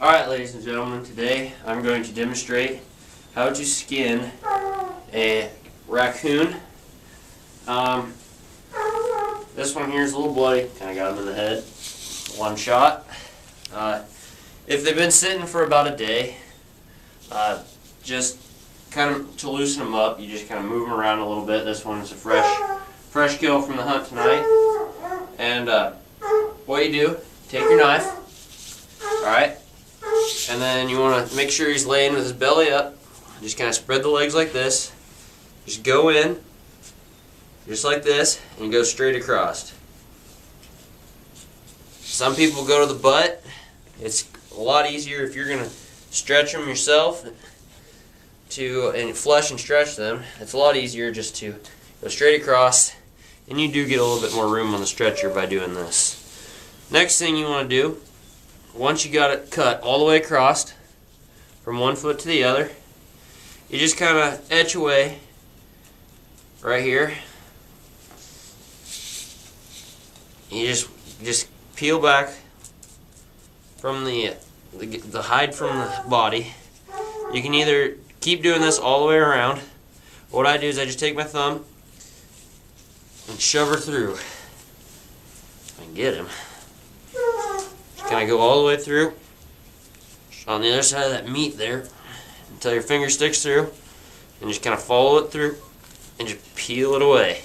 Alright, ladies and gentlemen, today I'm going to demonstrate how to skin a raccoon. This one here is a little bloody, kind of got him in the head, one shot. If they've been sitting for about a day, just kind of to loosen them up, you just kind of move them around a little bit. This one is a fresh kill from the hunt tonight. And what you do, take your knife, alright, and then you want to make sure he's laying with his belly up. Just kind of spread the legs like this. Just go in, just like this, and go straight across. Some people go to the butt. It's a lot easier if you're going to stretch them yourself and flush and stretch them. It's a lot easier just to go straight across, and you do get a little bit more room on the stretcher by doing this. Next thing you want to do, once you got it cut all the way across from one foot to the other, you just kind of etch away right here. You just peel back from the hide from the body. You can either keep doing this all the way around. What I do is I just take my thumb and shove her through. If I can get him. Just kind of go all the way through on the other side of that meat there until your finger sticks through, and just kind of follow it through and just peel it away.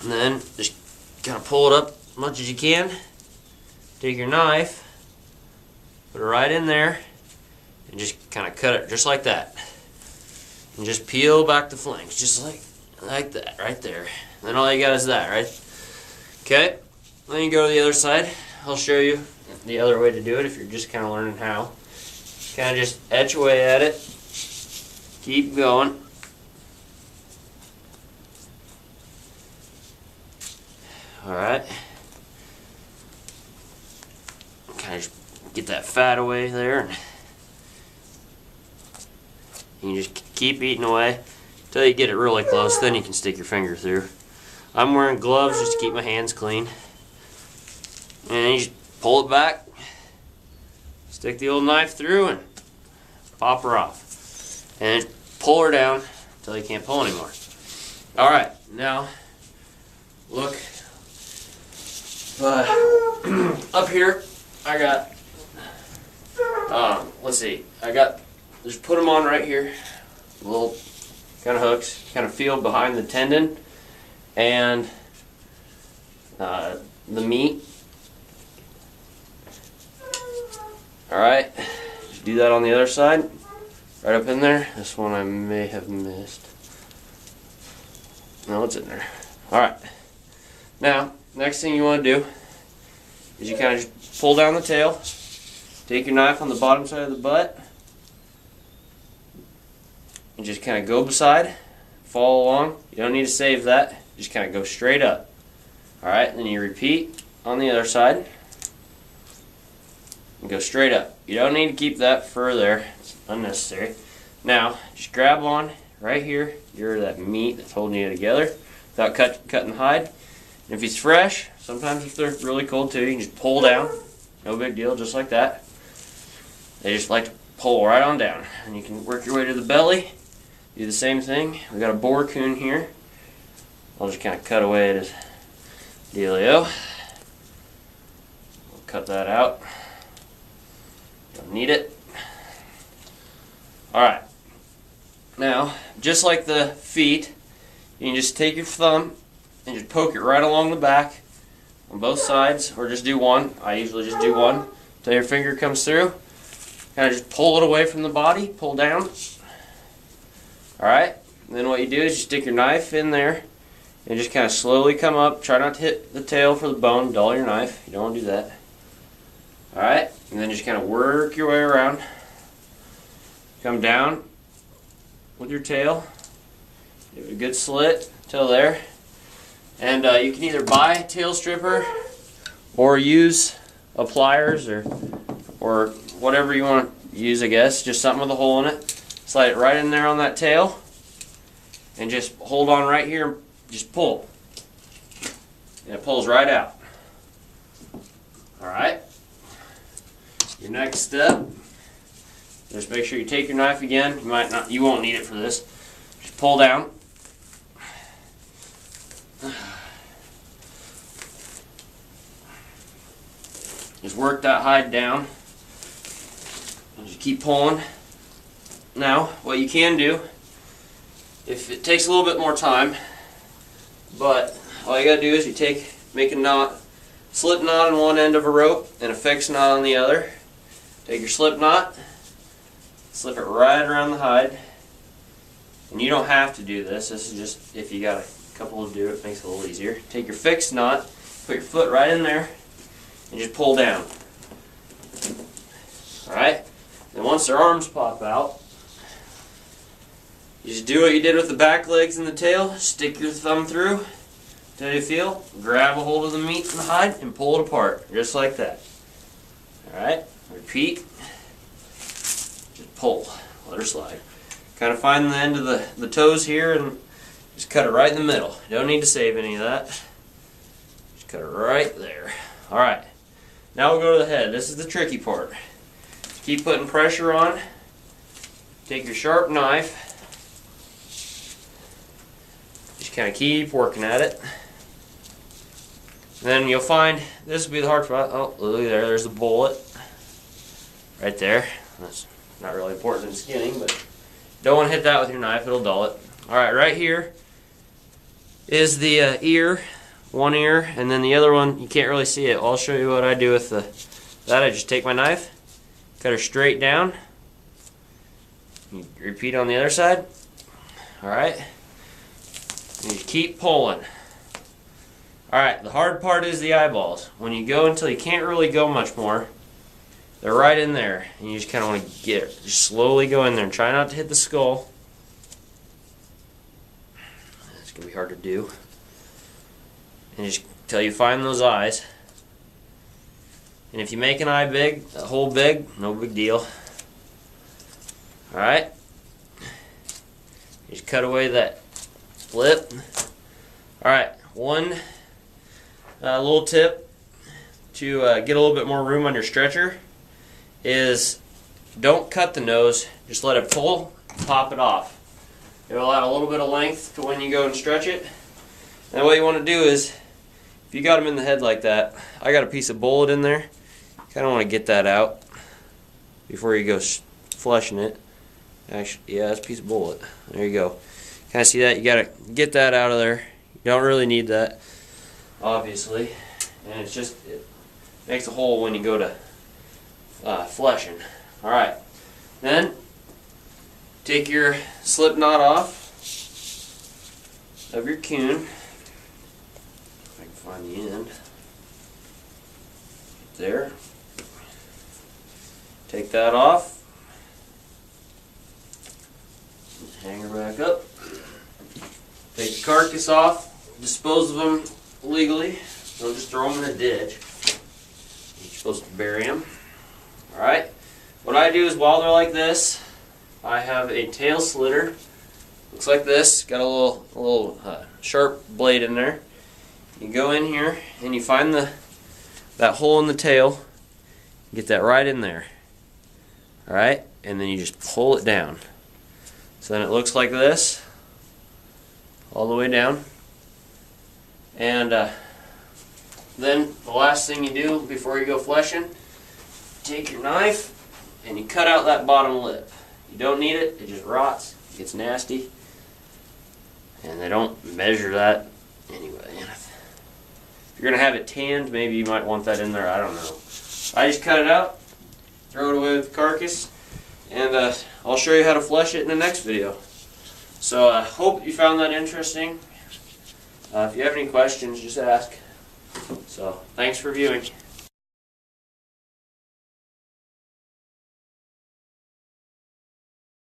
And then just kind of pull it up as much as you can. Take your knife, put it right in there, and just kind of cut it just like that. And just peel back the flanks, just like that, right there. And then all you got is that, right? Okay, then you go to the other side. I'll show you the other way to do it if you're just kind of learning how. Kind of just etch away at it. Keep going. Alright. Kind of just get that fat away there. And you just keep eating away until you get it really close. Then you can stick your finger through. I'm wearing gloves just to keep my hands clean. And you just pull it back. Stick the old knife through and pop her off. And pull her down until you can't pull anymore. Alright, now look. Up here I got, let's see, just put them on right here. Little kind of hooks, kind of feel behind the tendon and the meat. Alright, just do that on the other side, right up in there. This one I may have missed. No, it's in there. Alright, now, next thing you want to do is you kind of just pull down the tail, take your knife on the bottom side of the butt, and just kind of go beside, follow along. You don't need to save that, just kind of go straight up. Alright, then you repeat on the other side. And go straight up. You don't need to keep that fur there. It's unnecessary. Now, just grab on right here. You're that meat that's holding you together without cutting the hide. And if he's fresh, sometimes if they're really cold too, you can just pull down. No big deal, just like that. They just like to pull right on down. And you can work your way to the belly. Do the same thing. We got a boar coon here. I'll just kind of cut away at his dealio. We'll cut that out. Don't need it. Alright. Now, just like the feet, you can just take your thumb and just poke it right along the back on both sides, or just do one. I usually just do one until your finger comes through. Kind of just pull it away from the body, pull down. Alright, then what you do is you stick your knife in there and just kind of slowly come up. Try not to hit the tail for the bone, dull your knife. You don't want to do that. Alright, and then just kind of work your way around. Come down with your tail. Give it a good slit till there. And you can either buy a tail stripper or use a pliers or whatever you want to use, I guess. Just something with a hole in it. Slide it right in there on that tail and just hold on right here. Just pull. And it pulls right out. Alright. Your next step, just make sure you take your knife again. You won't need it for this. Just pull down. Just work that hide down. And just keep pulling. Now, what you can do, if it takes a little bit more time, but all you gotta do is make a knot, slip knot on one end of a rope and a fixed knot on the other. Take your slip knot, slip it right around the hide, and you don't have to do this. This is just if you got a couple to do it, makes it a little easier. Take your fixed knot, put your foot right in there, and just pull down. Alright? Then once their arms pop out, you just do what you did with the back legs and the tail. Stick your thumb through till you feel. Grab a hold of the meat and the hide and pull it apart. Just like that. Alright? Repeat. Just pull. Let her slide. Kind of find the end of the toes here and just cut it right in the middle. You don't need to save any of that. Just cut it right there. Alright. Now we'll go to the head. This is the tricky part. Keep putting pressure on. Take your sharp knife. Just kind of keep working at it. Then you'll find this will be the hard part. Oh, look there. There's the bullet. Right there. That's not really important in skinning, but don't want to hit that with your knife. It'll dull it. Alright, right here is the ear. One ear, and then the other one, you can't really see it. I'll show you what I do with that. I just take my knife, cut her straight down. You repeat on the other side. Alright. You keep pulling. Alright, the hard part is the eyeballs. When you go until you can't really go much more, they're right in there. And you just kind of want to get it. Just slowly go in there and try not to hit the skull. It's going to be hard to do. And just till you find those eyes. And if you make an eye big, a hole big, no big deal. Alright? Just cut away that lip. Alright, one little tip to get a little bit more room on your stretcher is don't cut the nose, just let it pull, pop it off. It'll add a little bit of length to when you go and stretch it. And what you want to do is, if you got them in the head like that, I got a piece of bullet in there. Kind of want to get that out before you go flushing it. Actually, yeah, that's a piece of bullet. There you go. Kind of see that? You got to get that out of there. You don't really need that, obviously. And it's just, it makes a hole when you go to flushing. Alright. Then, take your slip knot off of your coon. Find the end. There. Take that off. Hang her back up. Take the carcass off. Dispose of them legally. Don't just throw them in a ditch. You're supposed to bury them. Alright. What I do is while they're like this, I have a tail slitter. Looks like this. Got a little sharp blade in there. You go in here and you find that hole in the tail. Get that right in there. Alright? And then you just pull it down. So then it looks like this. All the way down. And then the last thing you do before you go fleshing, take your knife and you cut out that bottom lip. You don't need it. It just rots. It gets nasty. And they don't measure that anyway. If you're going to have it tanned, maybe you might want that in there. I don't know. I just cut it out, throw it away with the carcass, and I'll show you how to flesh it in the next video. So I hope you found that interesting. If you have any questions, just ask. So thanks for viewing.